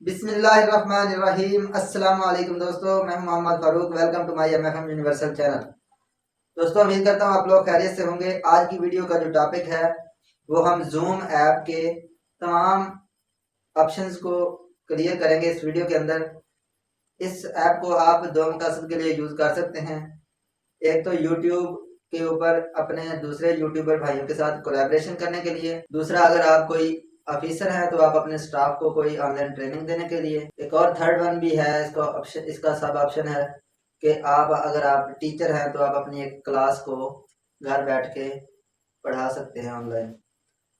बिस्मिल्लाहिर्रहमानिर्रहीम। अस्सलाम वालेकुम दोस्तों, मैं हूं Mohammad Farooq. Welcome to my MFM universal channel. दोस्तों, उम्मीद करता हूं आप लोग खैरियत से होंगे। आज की वीडियो का जो टॉपिक है वो हम जूम ऐप के तमाम ऑप्शंस को क्लियर करेंगे इस वीडियो के अंदर। इस ऐप को आप दो मकसद के लिए यूज़ कर सकते हैं। एक तो यूट्यूब के ऊपर अपने दूसरे यूट्यूबर भाइयों के साथ कोलैबोरेशन करने के लिए। दूसरा, अगर आप कोई ऑफिसर हैं तो आप अपने स्टाफ को कोई ऑनलाइन ट्रेनिंग देने के लिए। एक और थर्ड वन भी है, इसका सब ऑप्शन है कि अगर आप टीचर हैं तो आप अपनी एक क्लास को घर बैठ के पढ़ा सकते हैं ऑनलाइन।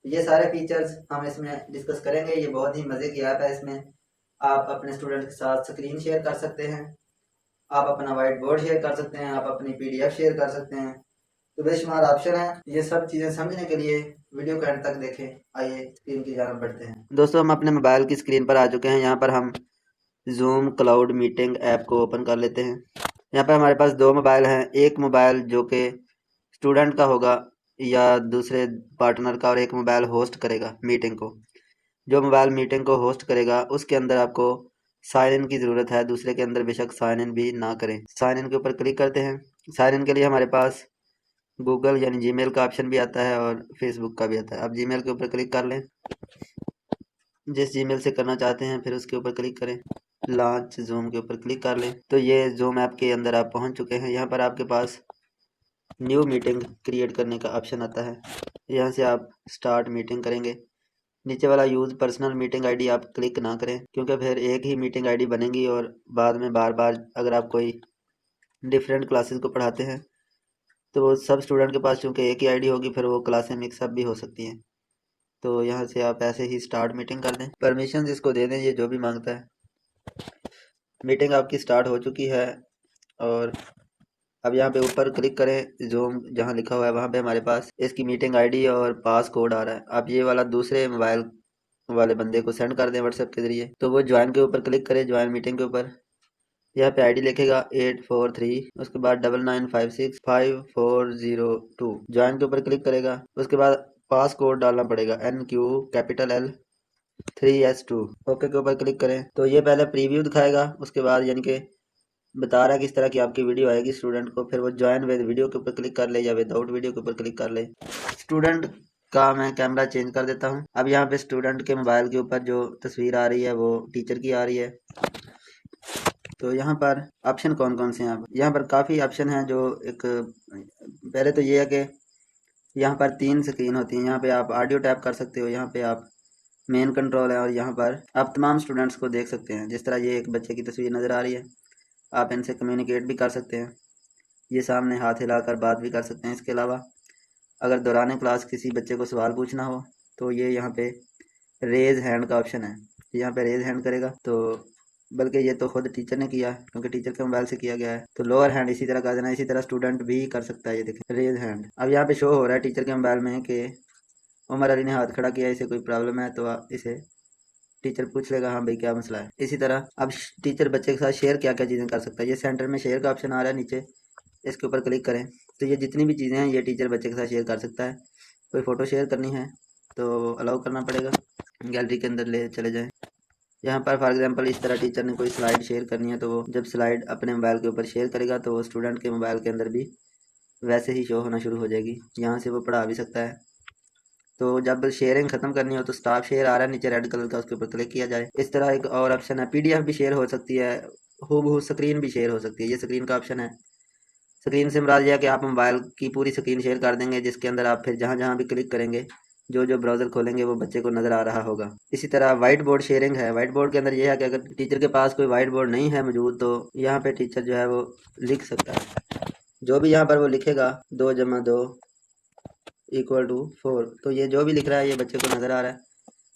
ये सारे फीचर्स हम इसमें डिस्कस करेंगे। ये बहुत ही मज़े की ऐप है। इसमें आप अपने स्टूडेंट के साथ स्क्रीन शेयर कर सकते हैं, आप अपना वाइट बोर्ड शेयर कर सकते हैं, आप अपनी पीडीएफ शेयर कर सकते हैं। तो बेशुमार ऑप्शन है। ये सब चीज़ें समझने के लिए वीडियो को एंड तक देखें। आइए स्क्रीन की जानब बढ़ते हैं। दोस्तों, हम अपने मोबाइल की स्क्रीन पर आ चुके हैं। यहाँ पर हम जूम क्लाउड मीटिंग ऐप को ओपन कर लेते हैं। यहाँ पर हमारे पास दो मोबाइल हैं। एक मोबाइल जो कि स्टूडेंट का होगा या दूसरे पार्टनर का, और एक मोबाइल होस्ट करेगा मीटिंग को। जो मोबाइल मीटिंग को होस्ट करेगा उसके अंदर आपको साइन इन की ज़रूरत है। दूसरे के अंदर बेशक साइन इन भी ना करें। साइन इन के ऊपर क्लिक करते हैं। साइन इन के लिए हमारे पास गूगल यानी जीमेल का ऑप्शन भी आता है और फेसबुक का भी आता है। आप जीमेल के ऊपर क्लिक कर लें। जिस जीमेल से करना चाहते हैं फिर उसके ऊपर क्लिक करें। लॉन्च जूम के ऊपर क्लिक कर लें तो ये जूम ऐप के अंदर आप पहुंच चुके हैं। यहाँ पर आपके पास न्यू मीटिंग क्रिएट करने का ऑप्शन आता है। यहाँ से आप स्टार्ट मीटिंग करेंगे। नीचे वाला यूज़ पर्सनल मीटिंग आईडी आप क्लिक ना करें, क्योंकि फिर एक ही मीटिंग आईडी बनेगी और बाद में बार बार अगर आप कोई डिफरेंट क्लासेस को पढ़ाते हैं तो वो सब स्टूडेंट के पास चूँकि एक ही आईडी होगी, फिर वो क्लासें मिक्सअप भी हो सकती हैं। तो यहाँ से आप ऐसे ही स्टार्ट मीटिंग कर दें। परमिशन इसको दे दें, ये जो भी मांगता है। मीटिंग आपकी स्टार्ट हो चुकी है और अब यहाँ पे ऊपर क्लिक करें। जूम जहाँ लिखा हुआ है वहाँ पे हमारे पास इसकी मीटिंग आईडी और पास कोड आ रहा है। आप ये वाला दूसरे मोबाइल वाले बंदे को सेंड कर दें व्हाट्सएप के ज़रिए। तो वो ज्वाइन के ऊपर क्लिक करें, ज्वाइन मीटिंग के ऊपर। यहाँ पे आईडी लिखेगा 843, उसके बाद 99565402। ज्वाइन के ऊपर क्लिक करेगा। उसके बाद पास कोड डालना पड़ेगा NQ L3S2। ओके के ऊपर क्लिक करें तो ये पहले प्रीव्यू दिखाएगा, उसके बाद यानी कि बता रहा है किस तरह की आपकी वीडियो आएगी स्टूडेंट को। फिर वो ज्वाइन विद वीडियो के ऊपर क्लिक कर ले या विदाउट वीडियो के ऊपर क्लिक कर ले। स्टूडेंट का मैं कैमरा चेंज कर देता हूँ। अब यहाँ पे स्टूडेंट के मोबाइल के ऊपर जो तस्वीर आ रही है वो टीचर की आ रही है। तो यहाँ पर ऑप्शन कौन कौन से हैं? आप यहाँ पर काफ़ी ऑप्शन हैं। जो एक पहले तो ये है कि यहाँ पर 3 स्क्रीन होती हैं। यहाँ पे आप ऑडियो टैप कर सकते हो, यहाँ पे आप मेन कंट्रोल है, और यहाँ पर आप तमाम स्टूडेंट्स को देख सकते हैं। जिस तरह ये एक बच्चे की तस्वीर नज़र आ रही है, आप इनसे कम्युनिकेट भी कर सकते हैं। ये सामने हाथ हिलाकर बात भी कर सकते हैं। इसके अलावा अगर दौरान क्लास किसी बच्चे को सवाल पूछना हो तो ये यहाँ पे रेज़ हैंड का ऑप्शन है। यहाँ पे रेज़ हैंड करेगा तो, बल्कि ये तो खुद टीचर ने किया है क्योंकि टीचर के मोबाइल से किया गया है। तो लोअर हैंड इसी तरह कर देना। इसी तरह स्टूडेंट भी कर सकता है। ये देखें रेज़ हैंड। अब यहाँ पे शो हो रहा है टीचर के मोबाइल में कि उमर अली ने हाथ खड़ा किया, इसे कोई प्रॉब्लम है तो इसे टीचर पूछ लेगा हाँ भाई क्या मसला है। इसी तरह अब टीचर बच्चे के साथ शेयर क्या क्या चीज़ें कर सकता है। ये सेंटर में शेयर का ऑप्शन आ रहा है नीचे, इसके ऊपर क्लिक करें तो ये जितनी भी चीज़ें हैं ये टीचर बच्चे के साथ शेयर कर सकता है। कोई फ़ोटो शेयर करनी है तो अलाउ करना पड़ेगा, गैलरी के अंदर ले चले जाएं। यहाँ पर फॉर एग्जांपल इस तरह टीचर ने कोई स्लाइड शेयर करनी है तो वो जब स्लाइड अपने मोबाइल के ऊपर शेयर करेगा तो वो स्टूडेंट के मोबाइल के अंदर भी वैसे ही शो होना शुरू हो जाएगी। यहाँ से वो पढ़ा भी सकता है। तो जब शेयरिंग ख़त्म करनी हो तो स्टॉप शेयर आ रहा है नीचे रेड कलर का, उसके ऊपर क्लिक किया जाए। इस तरह एक और ऑप्शन है, पीडीएफ भी शेयर हो सकती है, हूबहू स्क्रीन भी शेयर हो सकती है। ये स्क्रीन का ऑप्शन है। स्क्रीन से मुराद यह है कि आप मोबाइल की पूरी स्क्रीन शेयर कर देंगे, जिसके अंदर आप फिर जहाँ जहाँ भी क्लिक करेंगे, जो जो ब्राउज़र खोलेंगे वो बच्चे को नज़र आ रहा होगा। इसी तरह वाइट बोर्ड शेयरिंग है। वाइट बोर्ड के अंदर यह है कि अगर टीचर के पास कोई वाइट बोर्ड नहीं है मौजूद तो यहाँ पे टीचर जो है वो लिख सकता है। जो भी यहाँ पर वो लिखेगा 2 + 2 = 4, तो ये जो भी लिख रहा है ये बच्चे को नज़र आ रहा है।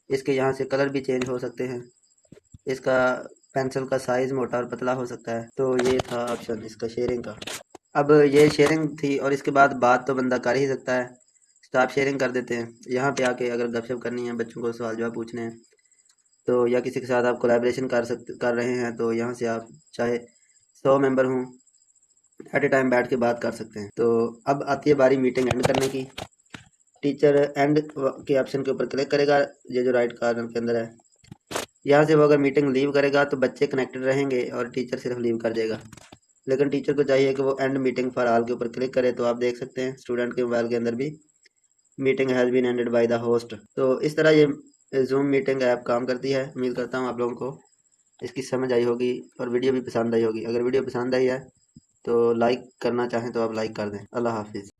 इसके यहाँ से कलर भी चेंज हो सकते हैं। इसका पेंसिल का साइज़ मोटा और पतला हो सकता है। तो ये था ऑप्शन इसका शेयरिंग का। अब ये शेयरिंग थी और इसके बाद बात तो बंदा कर ही सकता है। स्टॉप शेयरिंग कर देते हैं। यहाँ पे आके अगर गपशप करनी है, बच्चों को सवाल जवाब पूछने हैं तो, या किसी के साथ आप कोलैबोरेशन कर रहे हैं तो यहाँ से आप चाहे 100 मेंबर हों एट ए टाइम बैठ के बात कर सकते हैं। तो अब आती है बारी मीटिंग एंड करने की। टीचर एंड के ऑप्शन के ऊपर क्लिक करेगा, ये जो राइट कॉर्नर के अंदर है। यहाँ से वो अगर मीटिंग लीव करेगा तो बच्चे कनेक्टेड रहेंगे और टीचर सिर्फ लीव कर देगा। लेकिन टीचर को चाहिए कि वो एंड मीटिंग फॉर ऑल के ऊपर क्लिक करे। तो आप देख सकते हैं स्टूडेंट के मोबाइल के अंदर भी meeting has been ended by the host. तो इस तरह ये जूम मीटिंग ऐप काम करती है। उम्मीद करता हूँ आप लोगों को इसकी समझ आई होगी और वीडियो भी पसंद आई होगी। अगर वीडियो पसंद आई है तो लाइक करना चाहें तो आप लाइक कर दें। अल्लाह हाफिज़।